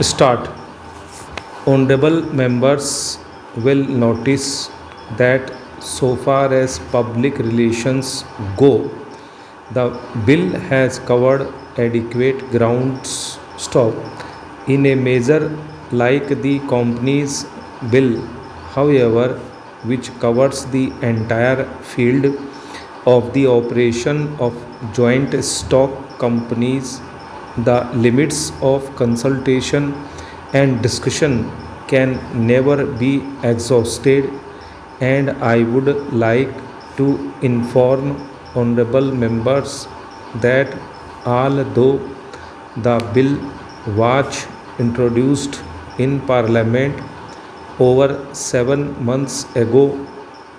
Start. Honorable members will notice that so far as public relations go, the bill has covered adequate grounds. Stop. In a measure like the Companies Bill, however, which covers the entire field of the operation of joint stock companies, the limits of consultation and discussion can never be exhausted, and I would like to inform honorable members that although the bill was introduced in Parliament over 7 months ago,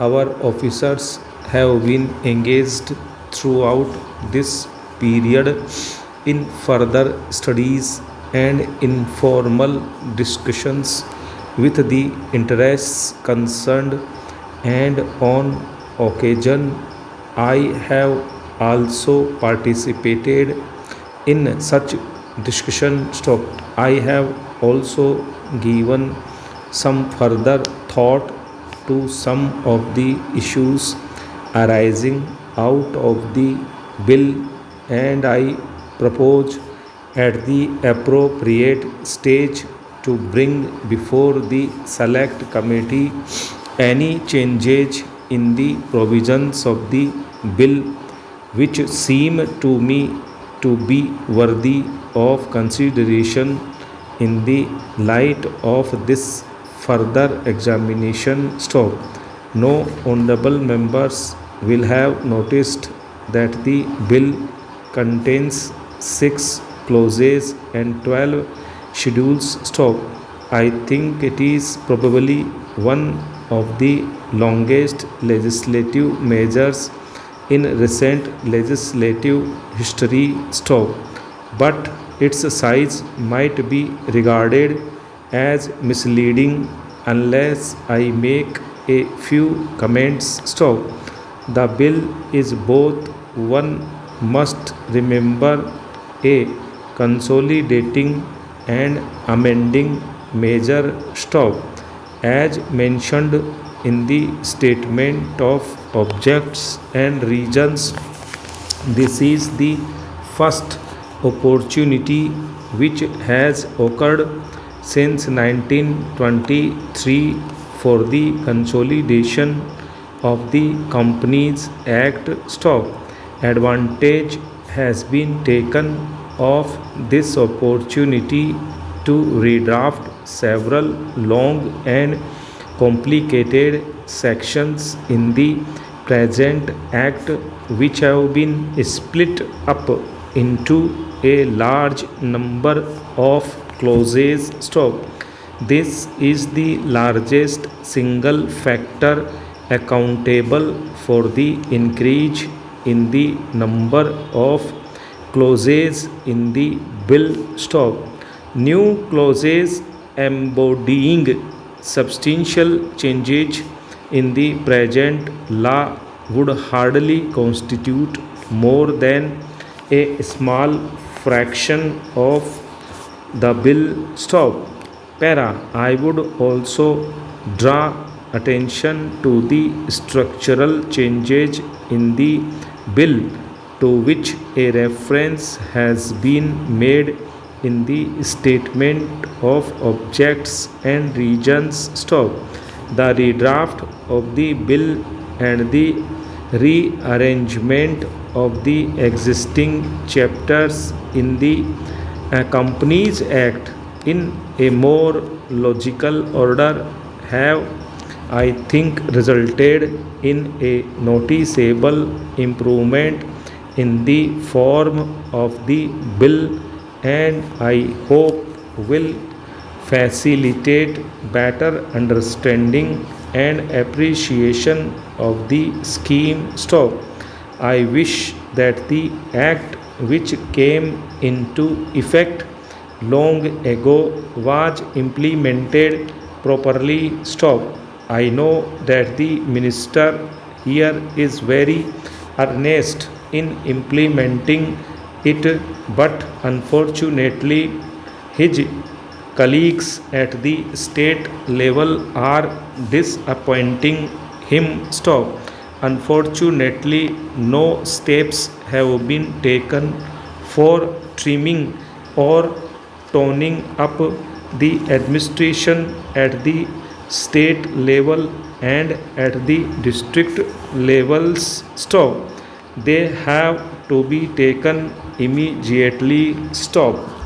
our officers have been engaged throughout this period in further studies and informal discussions with the interests concerned, and on occasion I have also participated in such discussion. Stop. I have also given some further thought to some of the issues arising out of the bill, and I propose at the appropriate stage to bring before the select committee any changes in the provisions of the bill which seem to me to be worthy of consideration in the light of this further examination. Stop. No honorable members will have noticed that the bill contains 6 clauses and 12 schedules. Stop. I think it is probably one of the longest legislative measures in recent legislative history. Stop. But its size might be regarded as misleading unless I make a few comments. Stop. The bill is both, one must remember, a consolidating and amending measure. Stop. As mentioned in the statement of objects and reasons, this is the first opportunity which has occurred since 1923 for the consolidation of the Companies Act. Stop. Advantage has been taken of this opportunity to redraft several long and complicated sections in the present act, which have been split up into a large number of clauses. Stop. This is the largest single factor accountable for the increase in the number of clauses in the bill. Stop. New clauses embodying substantial changes in the present law would hardly constitute more than a small fraction of the bill. Stop. Para. I would also draw attention to the structural changes in the bill to which a reference has been made in the statement of objects and reasons. Stop. The redraft of the bill and the rearrangement of the existing chapters in the Companies Act in a more logical order have, I think, resulted in a noticeable improvement in the form of the bill, and I hope will facilitate better understanding and appreciation of the scheme. Stop. I wish that the act which came into effect long ago was implemented properly. Stop. I know that the minister here is very earnest in implementing it, but unfortunately his colleagues at the state level are disappointing him. Stop. Unfortunately, no steps have been taken for trimming or toning up the administration at the state level and at the district levels. Stop. They have to be taken immediately. Stop.